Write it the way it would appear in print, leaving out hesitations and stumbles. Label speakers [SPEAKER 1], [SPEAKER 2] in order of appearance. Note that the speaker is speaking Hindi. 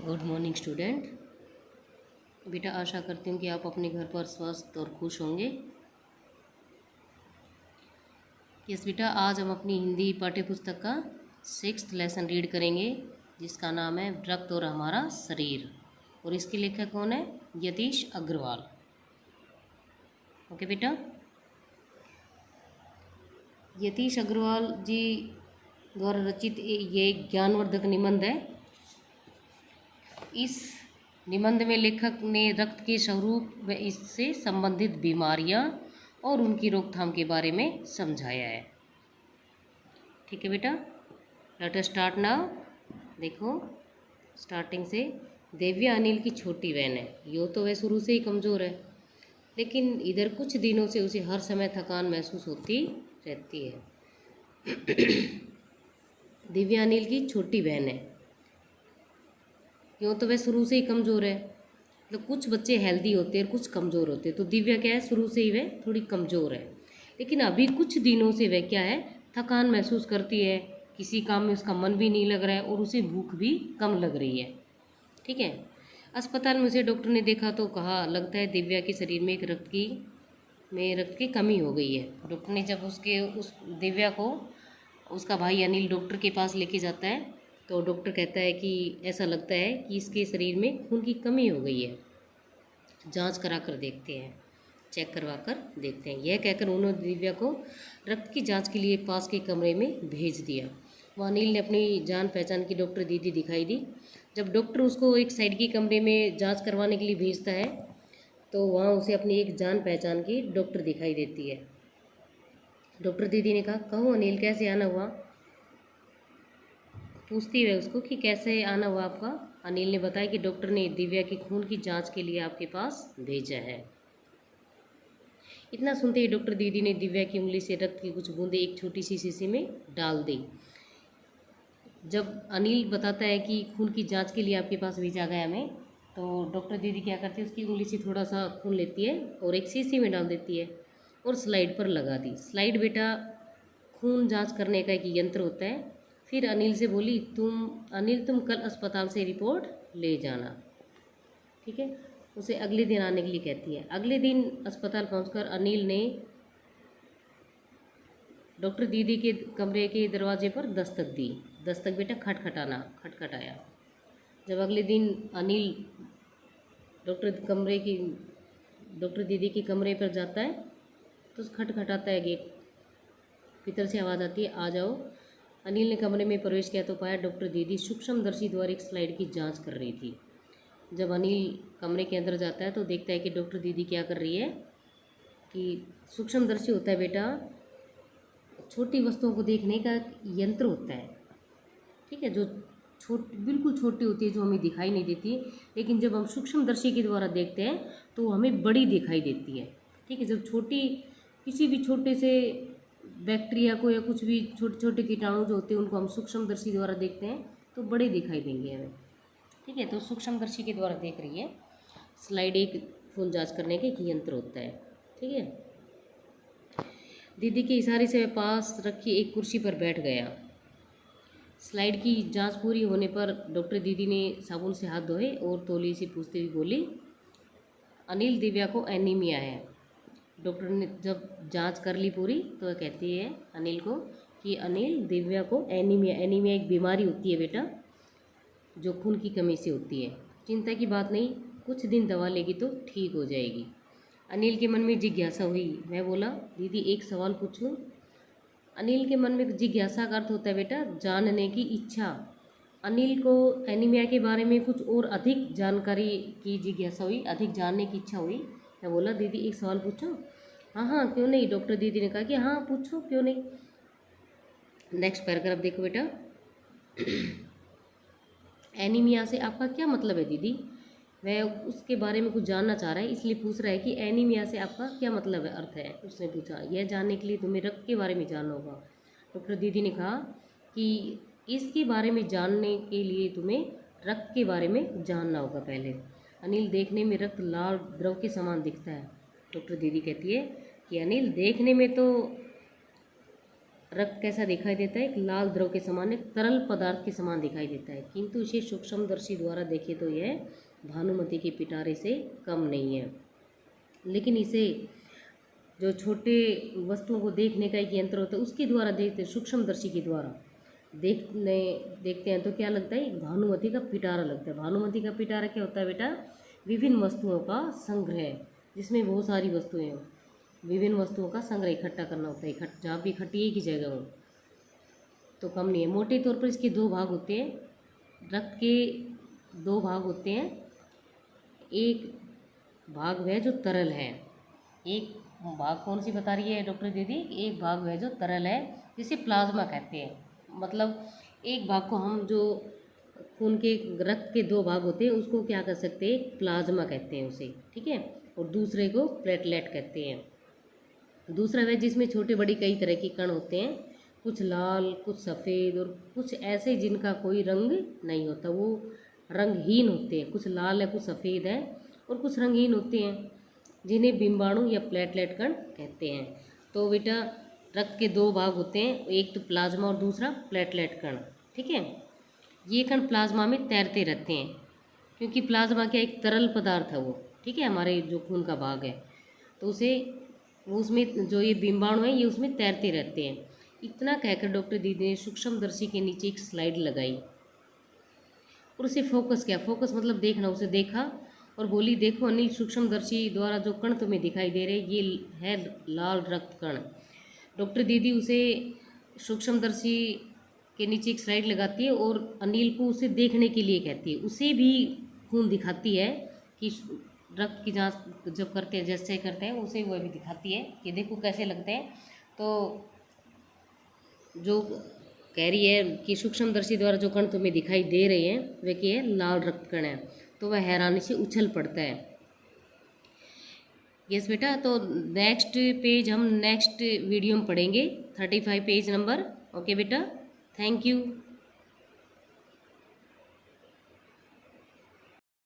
[SPEAKER 1] Good morning student. बेटा आशा करती हूँ कि आप अपने घर पर स्वस्थ और खुश होंगे। यस बेटा, आज हम अपनी हिंदी पाठ्य पुस्तक का 6th लेसन रीड करेंगे, जिसका नाम है रक्त और हमारा शरीर, और इसके लेखक कौन है? यतीश अग्रवाल। ओके बेटा, यतीश अग्रवाल जी द्वारा रचित ये एक ज्ञानवर्धक निबंध है। इस निबंध में लेखक ने रक्त के स्वरूप व इससे संबंधित बीमारियां और उनकी रोकथाम के बारे में समझाया है। ठीक है बेटा, लेट अस स्टार्ट नाउ। देखो स्टार्टिंग से, दिव्या अनिल की छोटी बहन है। यो तो वह शुरू से ही कमज़ोर है, लेकिन इधर कुछ दिनों से उसे हर समय थकान महसूस होती रहती है। दिव्या अनिल की छोटी बहन है। यूँ तो वह शुरू से ही कमज़ोर है। मतलब कुछ बच्चे हेल्दी होते हैं और कुछ कमज़ोर होते हैं, तो दिव्या क्या है, शुरू से ही वह थोड़ी कमज़ोर है। लेकिन अभी कुछ दिनों से वह क्या है, थकान महसूस करती है, किसी काम में उसका मन भी नहीं लग रहा है और उसे भूख भी कम लग रही है। ठीक है, अस्पताल में उसे डॉक्टर ने देखा तो कहा, लगता है दिव्या के शरीर में रक्त की कमी हो गई है। डॉक्टर ने जब उस दिव्या को उसका भाई अनिल डॉक्टर के पास लेके जाता है, तो डॉक्टर कहता है कि ऐसा लगता है कि इसके शरीर में खून की कमी हो गई है, जांच करा कर देखते हैं, चेक करवा कर देखते हैं। यह कहकर उन्होंने दिव्या को रक्त की जांच के लिए पास के कमरे में भेज दिया। वहाँ अनिल ने अपनी जान पहचान की डॉक्टर दीदी दिखाई दी। जब डॉक्टर उसको एक साइड के कमरे में जांच करवाने के लिए भेजता है, तो वहाँ उसे अपनी एक जान पहचान की डॉक्टर दिखाई देती है। डॉक्टर दीदी ने कहा, कहो अनिल, कैसे आना हुआ? पूछती है उसको कि कैसे आना हुआ आपका। अनिल ने बताया कि डॉक्टर ने दिव्या की खून की जांच के लिए आपके पास भेजा है। इतना सुनते ही डॉक्टर दीदी ने दिव्या की उंगली से रक्त की कुछ बूंदें एक छोटी सी शीशी में डाल दी। जब अनिल बताता है कि खून की जांच के लिए आपके पास भेजा गया हमें, तो डॉक्टर दीदी क्या करती है, उसकी उंगली से थोड़ा सा खून लेती है और एक शीशी में डाल देती है और स्लाइड पर लगा दी। स्लाइड बेटा खून जांच करने का एक यंत्र होता है। फिर अनिल से बोली, तुम कल अस्पताल से रिपोर्ट ले जाना। ठीक है, उसे अगले दिन आने के लिए कहती है। अगले दिन अस्पताल पहुंचकर अनिल ने डॉक्टर दीदी के कमरे के दरवाजे पर दस्तक दी। दस्तक बेटा खटखटाया। जब अगले दिन अनिल डॉक्टर दीदी के कमरे पर जाता है, तो खटखटाता है गेट। भीतर से आवाज़ आती है, आ जाओ। अनिल ने कमरे में प्रवेश किया तो पाया डॉक्टर दीदी सूक्ष्मदर्शी द्वारा एक स्लाइड की जांच कर रही थी। जब अनिल कमरे के अंदर जाता है तो देखता है कि डॉक्टर दीदी क्या कर रही है, कि सूक्ष्मदर्शी होता है बेटा छोटी वस्तुओं को देखने का यंत्र होता है। ठीक है, जो बिल्कुल छोटी होती है, जो हमें दिखाई नहीं देती, लेकिन जब हम सूक्ष्मदर्शी के द्वारा देखते हैं तो हमें बड़ी दिखाई देती है। ठीक है, जब किसी भी छोटे से बैक्टीरिया को या कुछ भी छोटे छोटे कीटाणु जो होते हैं उनको हम सूक्ष्मदर्शी द्वारा देखते हैं तो बड़े दिखाई देंगे हमें। ठीक है, तो सूक्ष्मदर्शी के द्वारा देख रही है। स्लाइड एक खून जांच करने के एक यंत्र होता है। ठीक है, दीदी के इशारे से वह पास रखी एक कुर्सी पर बैठ गया। स्लाइड की जांच पूरी होने पर डॉक्टर दीदी ने साबुन से हाथ धोए और तौलिए से पूछते हुए बोली, अनिल, दिव्या को एनीमिया है। डॉक्टर ने जब जांच कर ली पूरी तो वह कहती है अनिल को कि अनिल, दिव्या को एनीमिया एक बीमारी होती है बेटा, जो खून की कमी से होती है। चिंता की बात नहीं, कुछ दिन दवा लेगी तो ठीक हो जाएगी। अनिल के मन में जिज्ञासा हुई। मैं बोला, दीदी एक सवाल पूछूं? अनिल के मन में जिज्ञासा का अर्थ होता है बेटा जानने की इच्छा। अनिल को एनीमिया के बारे में कुछ और अधिक जानकारी की जिज्ञासा हुई, अधिक जानने की इच्छा हुई। मैं बोला, दीदी एक सवाल पूछूं? हाँ हाँ, क्यों नहीं। डॉक्टर दीदी ने कहा कि हाँ पूछो, क्यों नहीं। नेक्स्ट पैराग्राफ देखो बेटा। एनीमिया से आपका क्या मतलब है दीदी? वह उसके बारे में कुछ जानना चाह रहा है, इसलिए पूछ रहा है कि एनीमिया से आपका क्या मतलब है, अर्थ है। उसने पूछा, यह जानने के लिए तुम्हें रक्त के बारे में जानना होगा। डॉक्टर दीदी ने कहा कि इसके बारे में जानने के लिए तुम्हें रक्त के बारे में जानना होगा पहले। अनिल, देखने में रक्त लाल द्रव के समान दिखता है। डॉक्टर दीदी कहती है कि अनिल, देखने में तो रक्त कैसा दिखाई देता है? एक लाल द्रव के समान, एक तरल पदार्थ के समान दिखाई देता है, किंतु इसे सूक्ष्मदर्शी द्वारा देखें तो यह भानुमति के पिटारे से कम नहीं है। लेकिन इसे जो छोटे वस्तुओं को देखने का एक यंत्र होता है उसके द्वारा देखते, सूक्ष्मदर्शी के द्वारा देखते हैं तो क्या लगता है? एक भानुमति का पिटारा लगता है। भानुमति का पिटारा क्या होता है बेटा? विभिन्न वस्तुओं का संग्रह, जिसमें बहुत सारी वस्तुएं हों, विभिन्न वस्तुओं का संग्रह इकट्ठा करना होता है, जहाँ भी इकट्ठी एक ही जगह हो तो कम नहीं है। मोटे तौर पर इसके दो भाग होते हैं, रक्त के दो भाग होते हैं। एक भाग वह जो तरल है, एक भाग कौन सी बता रही है डॉक्टर दीदी? एक भाग वह जो तरल है जिसे प्लाज्मा कहते हैं। मतलब एक भाग को हम जो खून के रक्त के दो भाग होते हैं उसको क्या कर सकते हैं? प्लाज्मा कहते हैं उसे, ठीक है। और दूसरे को प्लेटलेट कहते हैं। दूसरा वह जिसमें छोटे बड़े कई तरह के कण होते हैं, कुछ लाल, कुछ सफ़ेद और कुछ ऐसे जिनका कोई रंग नहीं होता, वो रंगहीन होते हैं। कुछ लाल है, कुछ सफ़ेद है और कुछ रंगहीन होते हैं, जिन्हें बिंबाणु या प्लेटलेट कण कहते हैं। तो बेटा रक्त के दो भाग होते हैं, एक तो प्लाज्मा और दूसरा प्लेटलेट कण, ठीक है। ये कण प्लाज्मा में तैरते रहते हैं, क्योंकि प्लाज्मा क्या एक तरल पदार्थ है वो, ठीक है, हमारे जो खून का भाग है, तो उसे वो उसमें जो ये बिंबाणु है ये उसमें तैरते रहते हैं। इतना कहकर डॉक्टर दीदी ने सूक्ष्मदर्शी के नीचे एक स्लाइड लगाई और उसे फोकस किया। फोकस मतलब देखना, उसे देखा और बोली, देखो अनिल, सूक्ष्मदर्शी द्वारा जो कण तुम्हें दिखाई दे रहे ये है लाल रक्त कण। डॉक्टर दीदी उसे सूक्ष्मदर्शी के नीचे एक स्लाइड लगाती है और अनिल को उसे देखने के लिए कहती है। उसे भी खून दिखाती है कि रक्त की जांच जब करते हैं, जैसे करते हैं, उसे वो भी दिखाती है कि देखो कैसे लगते हैं। तो जो कह रही है कि सूक्ष्मदर्शी द्वारा जो कण तुम्हें दिखाई दे रहे हैं वे क्या है? लाल रक्त कण है। तो वह हैरानी से उछल पड़ता है। यस बेटा, तो नेक्स्ट पेज हम नेक्स्ट वीडियो में पढ़ेंगे, 35 पेज नंबर। ओके बेटा, थैंक यू।